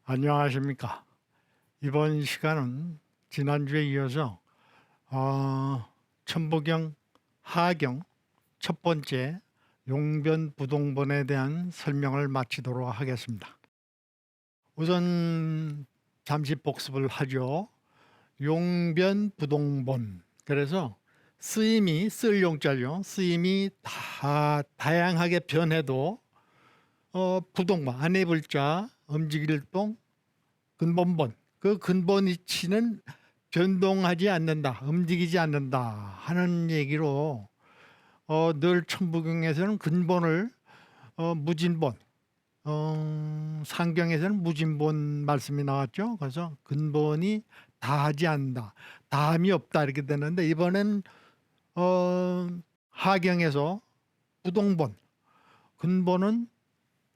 안녕하십니까. 이번 시간은 지난주에 이어서 천부경 하경 첫 번째 용변 부동본에 대한 설명을 마치도록 하겠습니다. 우선 잠시 복습을 하죠. 용변 부동본, 그래서 쓰임이 쓸 용자죠. 쓰임이 다양하게 변해도 부동본 안에 불자 움직일 동 근본본, 그 근본 이치는 변동하지 않는다, 움직이지 않는다 하는 얘기로 늘 천부경에서는 근본을 무진본, 상경에서는 무진본 말씀이 나왔죠. 그래서 근본이 다하지 않는다, 다함이 없다 이렇게 되는데, 이번엔 하경에서 부동본, 근본은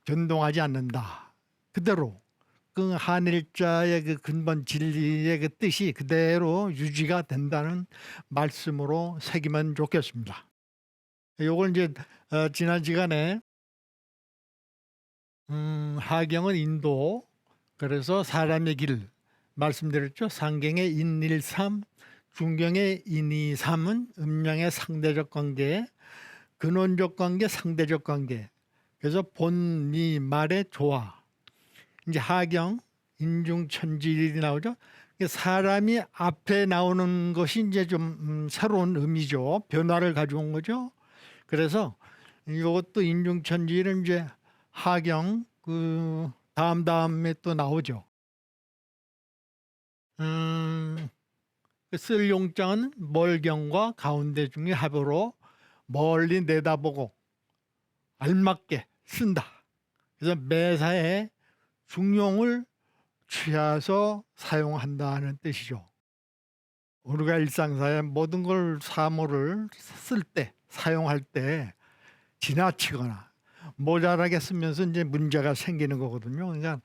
변동하지 않는다, 그대로 그 한일자의 그 근본 진리의 그 뜻이 그대로 유지가 된다는 말씀으로 새기면 좋겠습니다. 요걸 이제 지난 시간에 하경은 인도, 그래서 사람의 길 말씀드렸죠. 상경의 인일삼, 중경의 인이삼은 음양의 상대적 관계, 근원적 관계, 상대적 관계. 그래서 본미 말의 조화. 이제 하경 인중천질이 나오죠. 사람이 앞에 나오는 것이 이제 좀 새로운 의미죠. 변화를 가져온 거죠. 그래서 이것도 인중천질은 이제 하경 그 다음에 또 나오죠. 쓸 용자는 멀경과 가운데 중의 합으로 멀리 내다보고 알맞게 쓴다. 그래서 매사에 중용을 취해서 사용한다는 뜻이죠. 우리가 일상사에 모든 걸 사물을 쓸 때, 사용할 때 지나치거나 모자라게 쓰면서 이제 문제가 생기는 거거든요. 그러니까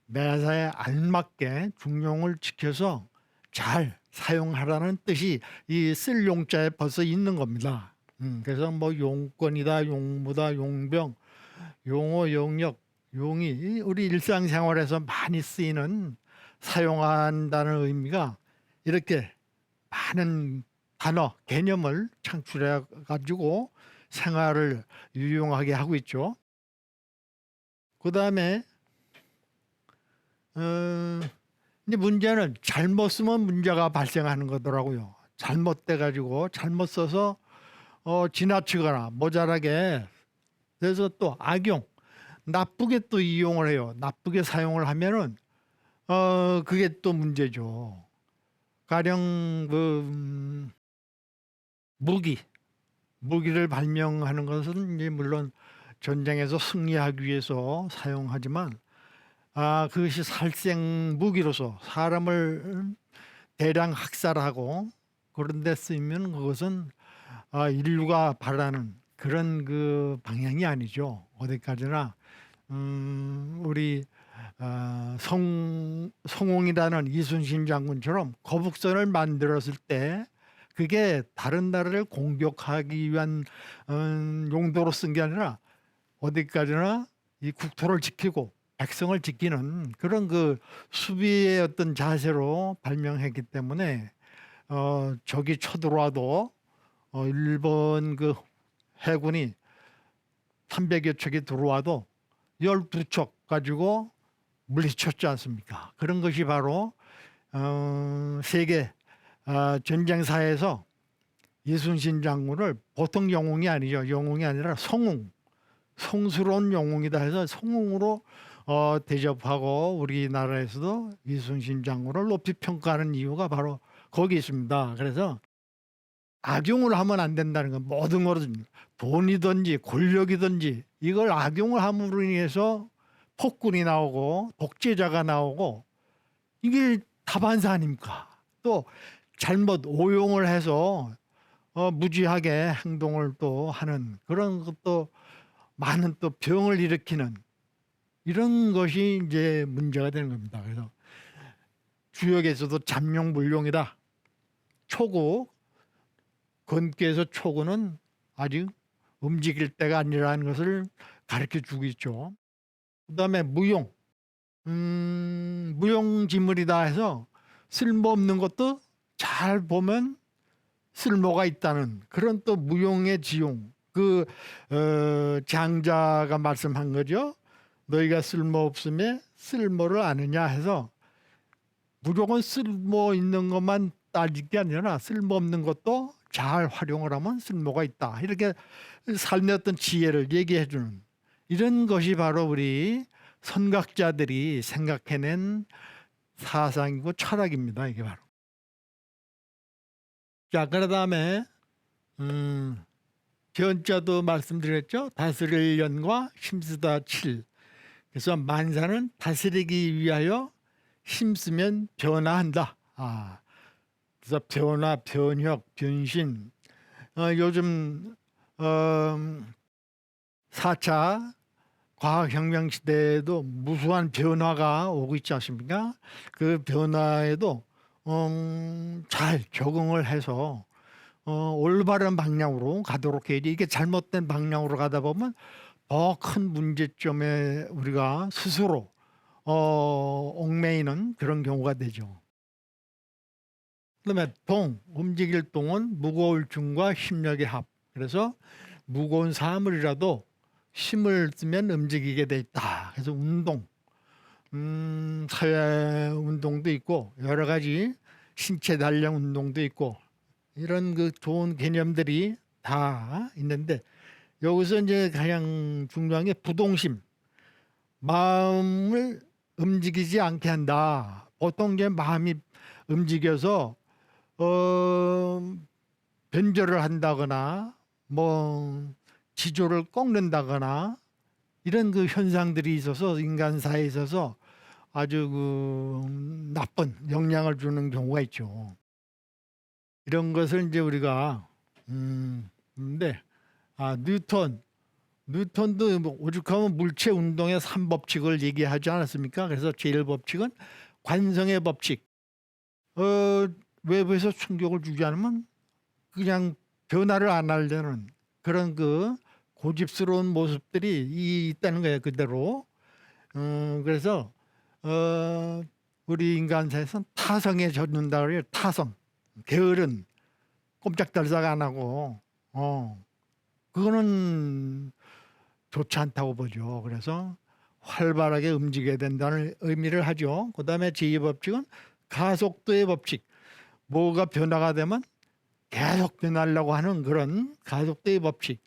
매사에 알맞게 중용을 지켜서 잘 사용하라는 뜻이 이 쓸 용자에 벌써 있는 겁니다. 그래서 뭐 용권이다, 용무다, 용병, 용어, 용역, 용이 우리 일상생활에서 많이 쓰이는, 사용한다는 의미가 이렇게 많은 단어, 개념을 창출해 가지고 생활을 유용하게 하고 있죠. 그 다음에 이제 문제는 잘못 쓰면 문제가 발생하는 거더라고요. 잘못돼 가지고 잘못 써서 지나치거나 모자라게, 그래서 또 악용, 나쁘게 또 이용을 해요. 나쁘게 사용을 하면은 그게 또 문제죠. 가령 무기를 발명하는 것은 이제 물론 전쟁에서 승리하기 위해서 사용하지만, 그것이 살생 무기로서 사람을 대량 학살하고 그런 데 쓰이면 그것은 인류가 바라는 그런 그 방향이 아니죠. 어디까지나 우리 성홍이라는 이순신 장군처럼 거북선을 만들었을 때 그게 다른 나라를 공격하기 위한 용도로 쓴 게 아니라 어디까지나 이 국토를 지키고 백성을 지키는 그런 그 수비의 어떤 자세로 발명했기 때문에 적이 쳐들어와도 일본 그 해군이 300여 척이 들어와도 12척 가지고 물리쳤지 않습니까? 그런 것이 바로 세계 전쟁사에서 이순신 장군을 보통 영웅이 아니죠. 영웅이 아니라 성스러운 영웅이다 해서 성웅으로 대접하고 우리나라에서도 이순신 장군을 높이 평가하는 이유가 바로 거기 있습니다. 그래서 악용을 하면 안 된다는 건, 모든 것은 돈이든지 권력이든지 이걸 악용을 함으로 인해서 폭군이 나오고 독재자가 나오고 이게 다반사 아닙니까? 또 잘못 오용을 해서 무지하게 행동을 또 하는 그런 것도 많은 또 병을 일으키는 이런 것이 이제 문제가 되는 겁니다. 그래서 주역에서도 잠룡불룡이다. 초구, 건기에서 초구는 아직 움직일 때가 아니라는 것을 가르쳐 주고 있죠. 그 다음에 무용, 무용지물이다 해서 쓸모없는 것도 잘 보면 쓸모가 있다는 그런 또 무용의 지용. 장자가 말씀한 거죠. 너희가 쓸모없음에 쓸모를 아느냐 해서 무조건 쓸모 있는 것만 따질 게 아니라 쓸모없는 것도 잘 활용을 하면 쓸모가 있다. 이렇게 삶의 어떤 지혜를 얘기해 주는 이런 것이 바로 우리 선각자들이 생각해낸 사상이고 철학입니다. 이게 바로. 자, 그 다음에 견자도 말씀드렸죠. 다스릴 년과 힘쓰다 칠. 그래서 만사는 다스리기 위하여 힘쓰면 변화한다. 그래서 변화, 변혁, 변신. 요즘 4차 과학혁명 시대에도 무수한 변화가 오고 있지 않습니까? 그 변화에도 잘 적응을 해서 올바른 방향으로 가도록 해야지. 이게 잘못된 방향으로 가다 보면 더 큰 문제점에 우리가 스스로 얽매이는 그런 경우가 되죠. 그다음에 움직일 동은 무거울 중과 힘력의 합. 그래서 무거운 사물이라도 힘을 쓰면 움직이게 돼 있다. 그래서 운동, 사회 운동도 있고 여러 가지 신체 단련 운동도 있고 이런 그 좋은 개념들이 다 있는데 여기서 이제 가장 중요한 게 부동심, 마음을 움직이지 않게 한다. 보통 이제 마음이 움직여서 변절을 한다거나 뭐 지조를 꺾는다거나 이런 그 현상들이 있어서 인간사에 있어서 아주 그 나쁜 영향을 주는 경우가 있죠. 이런 것을 이제 우리가 근데 뉴턴도 뭐 오죽하면 물체 운동의 3법칙을 얘기하지 않았습니까? 그래서 제일 법칙은 관성의 법칙. 외부에서 충격을 주지 않으면 그냥 변화를 안 하려는 그런 그 고집스러운 모습들이 있다는 거예요. 그대로. 그래서 우리 인간사에서는 타성에 젖는다 그래요. 타성. 게으른 꼼짝달싹 안 하고 그거는 좋지 않다고 보죠. 그래서 활발하게 움직여야 된다는 의미를 하죠. 그다음에 제2법칙은 가속도의 법칙. 뭐가 변화가 되면 계속 변하려고 하는 그런 가속도의 법칙.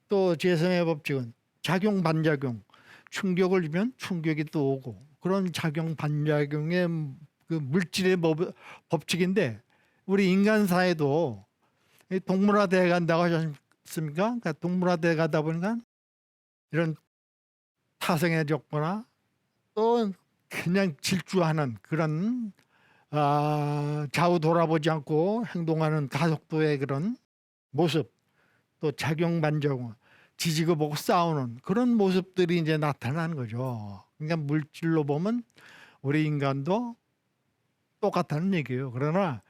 또 제3의 법칙은 작용 반작용. 충격을 주면 충격이 또 오고 그런 작용 반작용의 그 물질의 법칙인데 우리 인간 사회도 동물화돼 간다고 하셨습니까? 그러니까 동물화돼 가다 보니까 이런 타성해졌거나 또 그냥 질주하는 그런 좌우 돌아보지 않고 행동하는 가속도의 그런 모습, 또 작용 반작용, 지지고 보고 싸우는 그런 모습들이 이제 나타나는 거죠. 그러니까 물질로 보면 우리 인간도 똑같다는 얘기예요. 그러나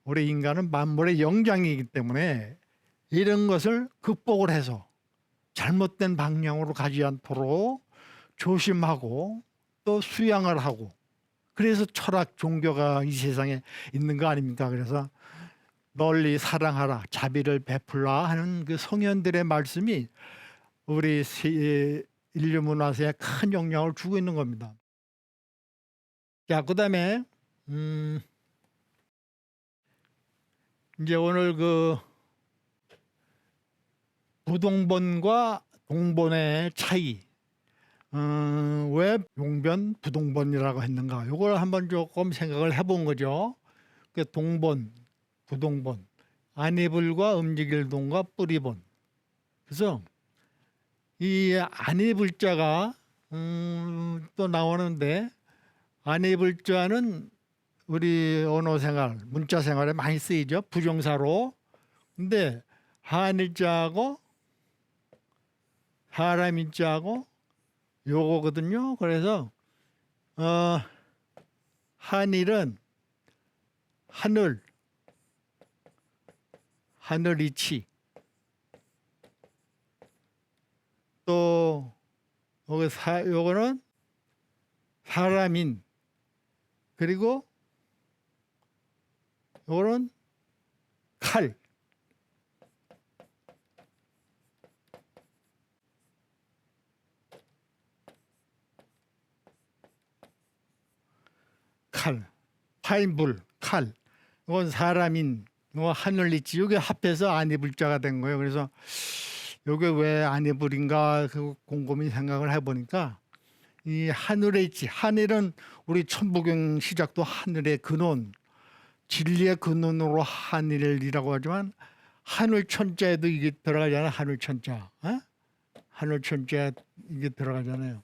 우리 인간은 만물의 영장이기 때문에 이런 것을 극복을 해서 잘못된 방향으로 가지 않도록 조심하고 또 수양을 하고 그래서 철학 종교가 이 세상에 있는 거 아닙니까? 그래서 널리 사랑하라 자비를 베풀라 하는 그 성현들의 말씀이 우리 인류 문화사에 큰 영향을 주고 있는 겁니다. 자, 그다음에 이제 오늘 그 부동본과 동본의 차이, 왜 용변 부동본이라고 했는가? 이걸 한번 조금 생각을 해본 거죠. 그 동본, 부동본, 안이불과 움직일동과 뿌리본. 그래서 이 안이불자가 또 나오는데 안이불자는 우리 언어 생활, 문자 생활에 많이 쓰이죠. 부정사로. 근데 한일자하고 사람인자하고 요거거든요. 그래서 한일은 하늘, 하늘이치. 또 요거는 사람인, 그리고 요거는 칼. 칼, 파인불, 칼. 이건 사람인, 이거 하늘이지. 이게 합해서 안이불자가 된 거예요. 그래서 이게 왜 안이불인가 그 곰곰이 생각을 해보니까 이 하늘에 있지. 하늘은 우리 천부경 시작도 하늘의 근원, 진리의 근원으로 하늘이라고 하지만 하늘 천자에도 이게 들어가잖아요. 하늘 천자. 어? 하늘 천자에 이게 들어가잖아요.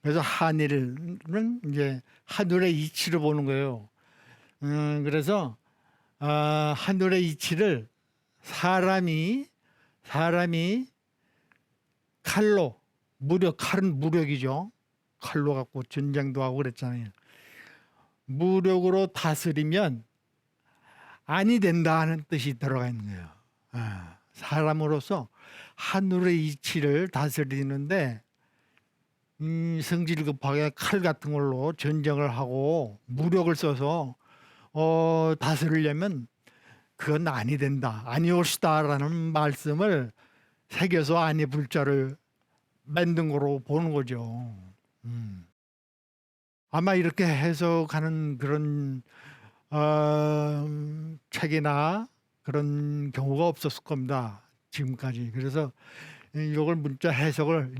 그래서 하늘은 이제 하늘의 이치를 보는 거예요. 그래서 하늘의 이치를 사람이 칼로, 칼은 무력이죠. 칼로 갖고 전쟁도 하고 그랬잖아요. 무력으로 다스리면 아니 된다 하는 뜻이 들어가 있는 거예요. 사람으로서 하늘의 이치를 다스리는데 성질 급하게 칼 같은 걸로 전쟁을 하고 무력을 써서 다스리려면 그건 아니 된다, 아니올시다라는 말씀을 새겨서 아니 불자를 만든 거로 보는 거죠. 아마 이렇게 해석하는 그런 책이나 그런 경우가 없었을 겁니다. 지금까지. 그래서 이걸 문자 해석을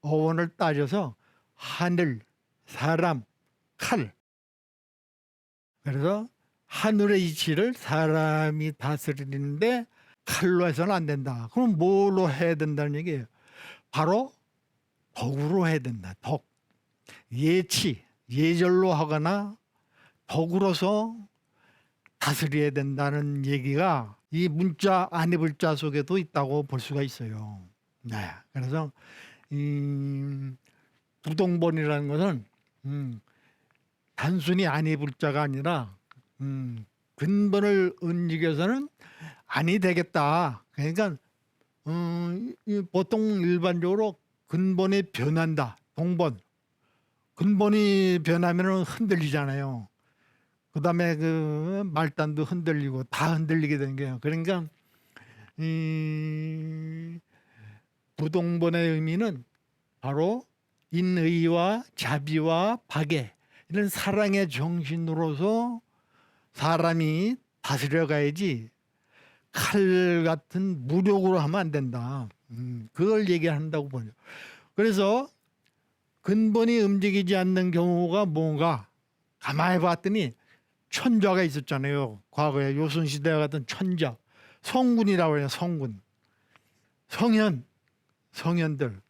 어원을 따져서 하늘, 사람, 칼. 그래서 하늘의 이치를 사람이 다스리는데 칼로 해서는 안 된다. 그럼 뭘로 해야 된다는 얘기예요? 바로 덕으로 해야 된다. 덕. 예치, 예절로 하거나 덕으로서 다스려야 된다는 얘기가 이 문자 안이불자 속에도 있다고 볼 수가 있어요. 네. 그래서 부동본이라는 것은 단순히 안이불자가 아니라 근본을 움직여서는 아니 되겠다. 그러니까 보통 일반적으로 근본이 변한다. 동본. 근본이 변하면 흔들리잖아요. 그 다음에 그 말단도 흔들리고 다 흔들리게 되는 거예요. 그러니까 이 부동본의 의미는 바로 인의와 자비와 박애, 이런 사랑의 정신으로서 사람이 다스려가야지 칼 같은 무력으로 하면 안 된다. 그걸 얘기한다고 보죠. 그래서 근본이 움직이지 않는 경우가 뭔가 가만히 봤더니 천자가 있었잖아요. 과거에 요순시대 같은 천자, 성군이라고 해요. 성군, 성현들,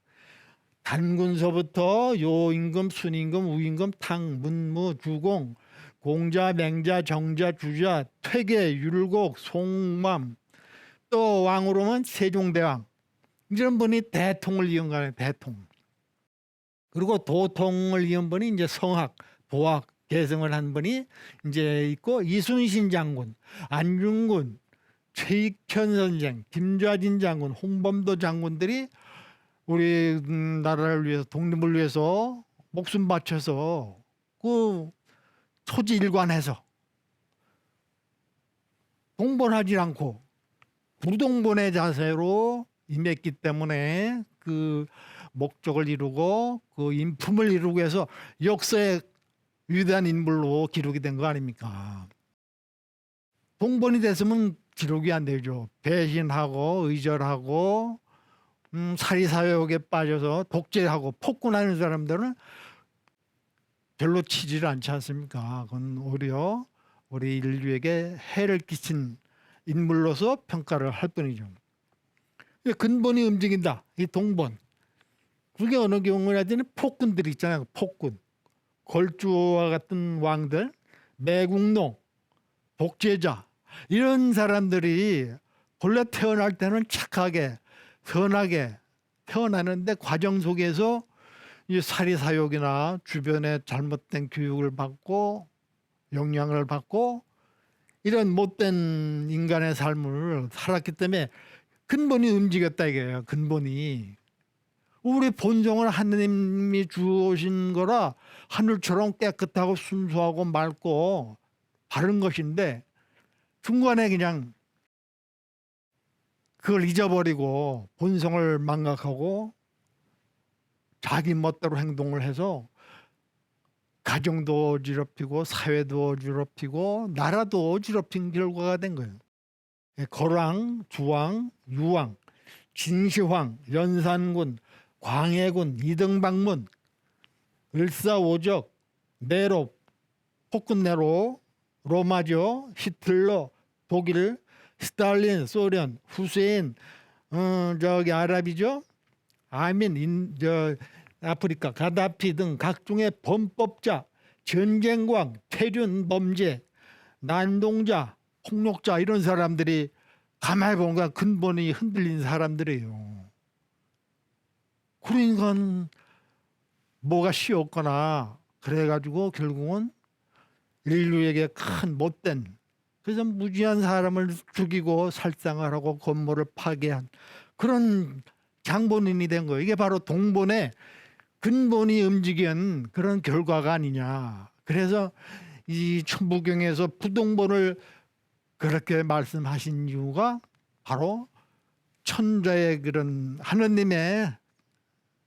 단군서부터 요임금, 순임금, 우임금, 탕, 문무, 주공, 공자, 맹자, 정자, 주자, 퇴계, 율곡, 송맘, 또 왕으로는 세종대왕, 이런 분이 대통을 이은 거예요. 대통. 그리고 도통을 이은 분이 이제 성학, 도학 개성을 한 분이 이제 있고, 이순신 장군, 안중근, 최익현 선생, 김좌진 장군, 홍범도 장군들이 우리 나라를 위해서, 독립을 위해서 목숨 바쳐서 그 토지 일관해서 동본하지 않고 부동본의 자세로 임했기 때문에 그 목적을 이루고 그 인품을 이루고 해서 역사의 위대한 인물로 기록이 된 거 아닙니까? 동본이 됐으면 기록이 안 되죠. 배신하고 의절하고 사리사욕에 빠져서 독재하고 폭군하는 사람들은 별로 치지를 않지 않습니까? 그건 오히려 우리 인류에게 해를 끼친 인물로서 평가를 할 뿐이죠. 근본이 움직인다. 이 동본. 그게 어느 경우라든지 폭군들이 있잖아요. 폭군. 걸주와 같은 왕들, 매국노, 독재자, 이런 사람들이 본래 태어날 때는 착하게 선하게 태어나는데 과정 속에서 이 사리사욕이나 주변에 잘못된 교육을 받고 영향을 받고 이런 못된 인간의 삶을 살았기 때문에 근본이 움직였다 이거예요. 근본이 우리 본성은 하느님이 주신 거라 하늘처럼 깨끗하고 순수하고 맑고 바른 것인데 중간에 그냥 그걸 잊어버리고 본성을 망각하고 자기 멋대로 행동을 해서 가정도 어지럽히고 사회도 어지럽히고 나라도 어지럽힌 결과가 된 거예요. 거랑, 주왕, 유왕, 진시황, 연산군, 광해군, 이등박문, 을사오적, 네로, 포크네로, 로마죠, 히틀러, 독일, 스탈린, 소련, 후세인, 저기 아랍이죠, 아민, 아프리카, 가다피 등 각종의 범법자, 전쟁광, 태륜 범죄, 난동자, 폭력자 이런 사람들이 가만히 보니까 근본이 흔들린 사람들이에요. 그러니까 뭐가 쉬웠거나 그래가지고 결국은 인류에게 큰 못된, 그래서 무지한 사람을 죽이고 살상을 하고 건물을 파괴한 그런 장본인이 된 거예요. 이게 바로 동본의 근본이 움직인 그런 결과가 아니냐. 그래서 이 천부경에서 부동본을 그렇게 말씀하신 이유가 바로 천자의 그런 하느님의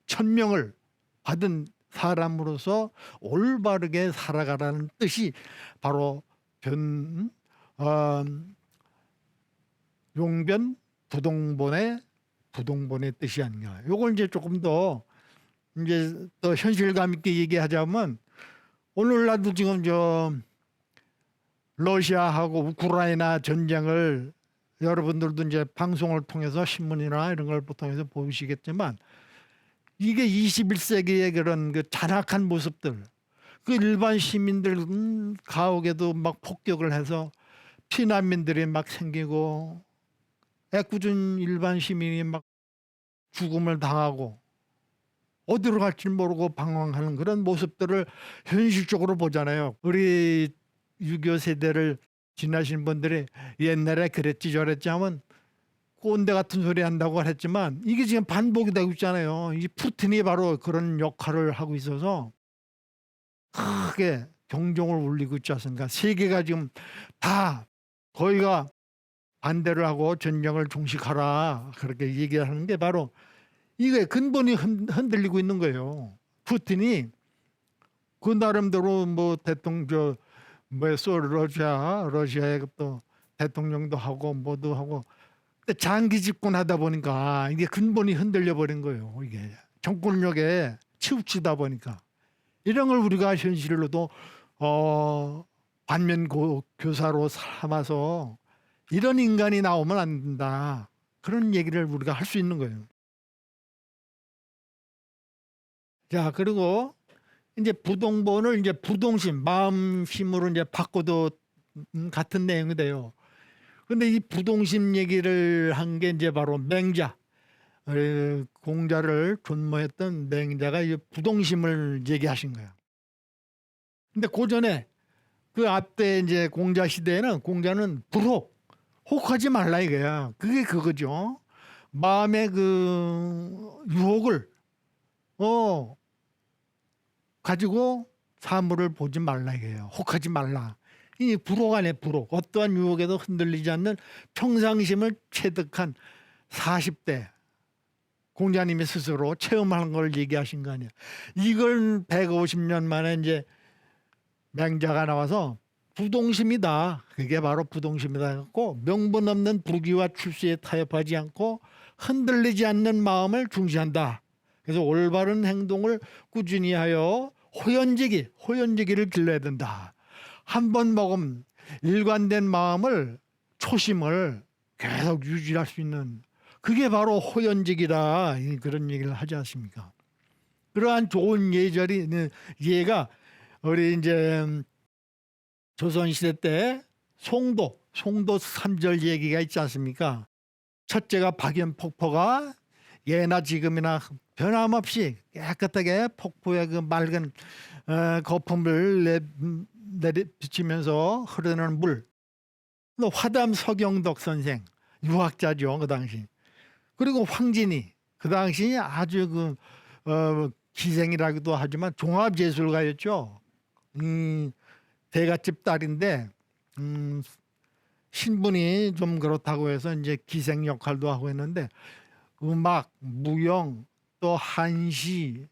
천명을 받은 사람으로서 올바르게 살아가라는 뜻이 바로 용변 부동본의 뜻이 아닌가. 요걸 이제 조금 더 이제 또 현실감 있게 얘기하자면 오늘날도 지금 러시아하고 우크라이나 전쟁을 여러분들도 이제 방송을 통해서 신문이나 이런 걸 통해서 보시겠지만 이게 21세기의 그런 그 잔악한 모습들, 그 일반 시민들 가옥에도 막 폭격을 해서 피난민들이 막 생기고 애꿎은 일반 시민이 막 죽음을 당하고 어디로 갈지 모르고 방황하는 그런 모습들을 현실적으로 보잖아요. 우리 6.25 세대를 지나신 분들이 옛날에 그랬지 저랬지 하면 꼰대 같은 소리 한다고 했지만 이게 지금 반복이 되고 있잖아요. 이 푸틴이 바로 그런 역할을 하고 있어서 크게 경종을 울리고 있지 않습니까? 세계가 지금 다 거의가 반대를 하고 전쟁을 종식하라 그렇게 얘기하는 게 바로 이게 근본이 흔들리고 있는 거예요. 푸틴이 그 나름대로 뭐 대통령 러시아의 또 대통령도 하고 뭐도 하고 장기 집권하다 보니까 이게 근본이 흔들려 버린 거예요. 이게 정권력에 치우치다 보니까 이런 걸 우리가 현실로도 반면 교사로 삼아서 이런 인간이 나오면 안 된다. 그런 얘기를 우리가 할 수 있는 거예요. 자, 그리고 이제 부동본을 이제 부동심, 마음심으로 이제 바꿔도 같은 내용이 돼요. 근데 이 부동심 얘기를 한 게 이제 바로 맹자, 공자를 존모했던 맹자가 이 부동심을 얘기하신 거예요. 근데 고전에 그 앞때 이제 공자 시대에는 공자는 혹하지 말라 이거야. 그게 그거죠. 마음의 그 유혹을 가지고 사물을 보지 말라 이거예요. 혹하지 말라. 이 불혹 안에 불혹. 어떠한 유혹에도 흔들리지 않는 평상심을 체득한 40대 공자님이 스스로 체험한 걸 얘기하신 거 아니에요. 이걸 150년 만에 이제 맹자가 나와서 부동심이다. 그게 바로 부동심이다. 갖고 명분 없는 부귀와 출세에 타협하지 않고 흔들리지 않는 마음을 중시한다. 그래서 올바른 행동을 꾸준히 하여 호연지기를 길러야 된다. 한 번 먹으면 일관된 마음을 초심을 계속 유지할 수 있는 그게 바로 호연지기다. 그런 얘기를 하지 않습니까? 그러한 좋은 예가 우리 이제 조선시대 때 송도 3절 얘기가 있지 않습니까? 첫째가 박연폭포가 예나 지금이나 변함없이 깨끗하게 폭포의 그 맑은 거품을 내리비치면서 흐르는 물. 또 화담 서경덕 선생 유학자죠 그 당시. 그리고 황진이 그 당시 아주 기생이라고도 하지만 종합예술가였죠. 대갓집 딸인데 신분이 좀 그렇다고 해서 이제 기생 역할도 하고 했는데 음악, 무용, 또 한시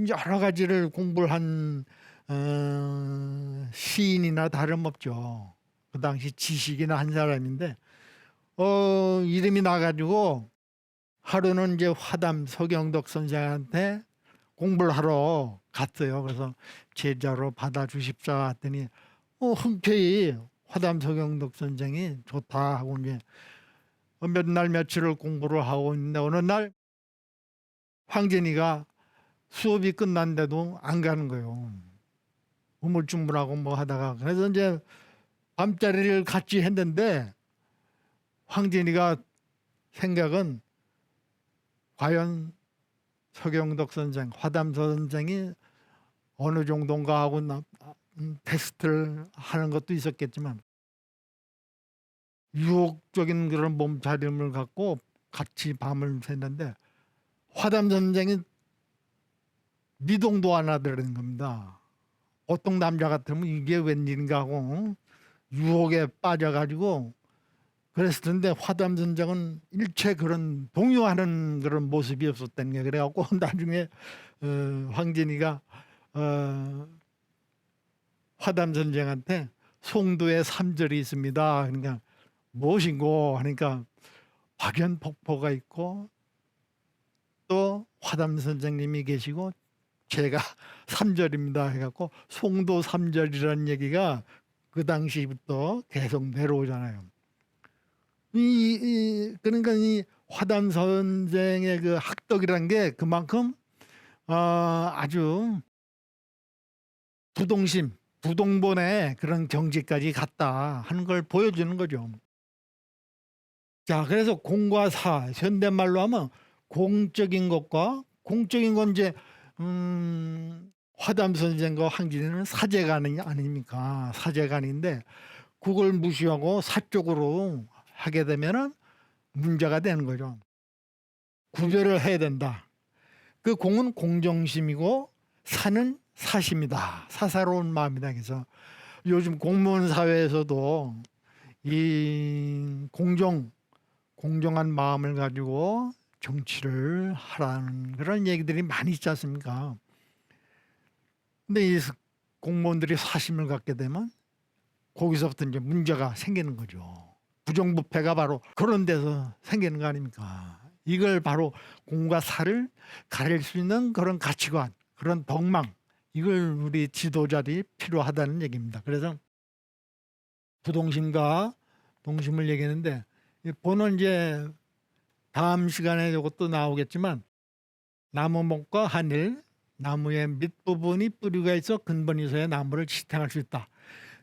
여러 가지를 공부를 한 시인이나 다름없죠. 그 당시 지식이나 한 사람인데 이름이 나가지고 하루는 이제 화담 서경덕 선생한테 공부를 하러 갔어요. 그래서 제자로 받아주십사 했더니 흔쾌히 화담 서경덕 선생이 좋다 하고 이제 몇 날 며칠을 공부를 하고 있는데 어느 날 황진이가 수업이 끝났는데도 안 가는 거예요. 우물쭈물하고 뭐 하다가. 그래서 이제 밤자리를 같이 했는데 황진이가 생각은 과연 서경덕 선생, 화담 선생이 어느 정도인가 하고 테스트를 하는 것도 있었겠지만 유혹적인 그런 몸차림을 갖고 같이 밤을 샜는데 화담 선생이 미동도 안 하더라는 겁니다. 보통 남자 같으면 이게 웬일인가 하고 유혹에 빠져가지고 그랬을 텐데 화담 선생은 일체 그런 동요하는 그런 모습이 없었다는 게 그래갖고 나중에 황진이가 화담 선생한테 송도에 3절이 있습니다. 그러니까 무엇인고 하니까 박연폭포가 있고 또 화담 선생님이 계시고 제가 3절입니다 해갖고 송도 3절이라는 얘기가 그 당시부터 계속 내려오잖아요. 그러니까 이 화담 선생의 그 학덕이라는 게 그만큼 아주 부동본의 그런 경지까지 갔다 하는 걸 보여주는 거죠. 자, 그래서 공과 사, 현대말로 하면 공적인 것과 공적인 건 이제 화담 선생과 황진이는 사제간이 아닙니까? 사제간인데 그걸 무시하고 사적으로 하게 되면은 문제가 되는 거죠. 구별을 해야 된다. 그 공은 공정심이고 사는 사심이다. 사사로운 마음이다. 그래서 요즘 공무원 사회에서도 이 공정한 마음을 가지고 정치를 하라는 그런 얘기들이 많이 있지 않습니까? 근데 이 공무원들이 사심을 갖게 되면 거기서부터 이제 문제가 생기는 거죠. 부정부패가 바로 그런 데서 생기는 거 아닙니까? 이걸 바로 공과 사를 가릴 수 있는 그런 가치관, 그런 덕망, 이걸 우리 지도자들이 필요하다는 얘기입니다. 그래서 부동심과 동심을 얘기했는데 본은 이제 다음 시간에 이것도 나오겠지만 나무목과 한일, 나무의 밑부분이 뿌리가 있어 근본이 있어야 나무를 지탱할 수 있다.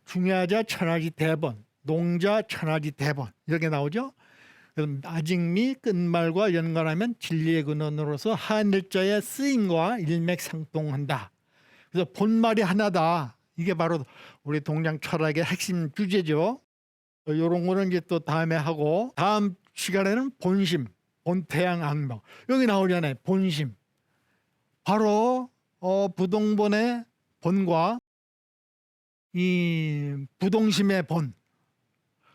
중야자 천하지 대번, 농자 천하지 대번 이렇게 나오죠. 그럼 아직미 끝말과 연관하면 진리의 근원으로서 한일자의 쓰임과 일맥상통한다. 그래서 본말이 하나다. 이게 바로 우리 동양 철학의 핵심 주제죠. 이런 거는 이제 또 다음에 하고 다음 시간에는 본심, 본태양 악명 여기 나오잖아요. 본심. 바로 부동본의 본과 이 부동심의 본.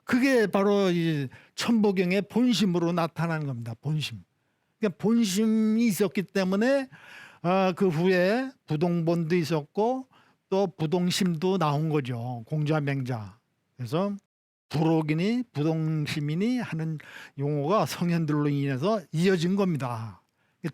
그게 바로 이 천부경의 본심으로 나타나는 겁니다. 본심. 그러니까 본심이 있었기 때문에 그 후에 부동본도 있었고 또 부동심도 나온 거죠. 공자맹자. 그래서 부록이니 부동심이니 하는 용어가 성현들로 인해서 이어진 겁니다.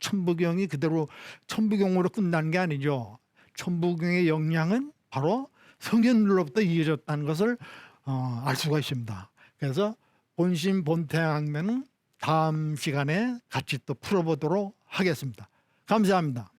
천부경이 그대로 천부경으로 끝난 게 아니죠. 천부경의 영향은 바로 성현들로부터 이어졌다는 것을 알 수가 있습니다. 그래서 본심 본태양면은 다음 시간에 같이 또 풀어보도록 하겠습니다. 감사합니다.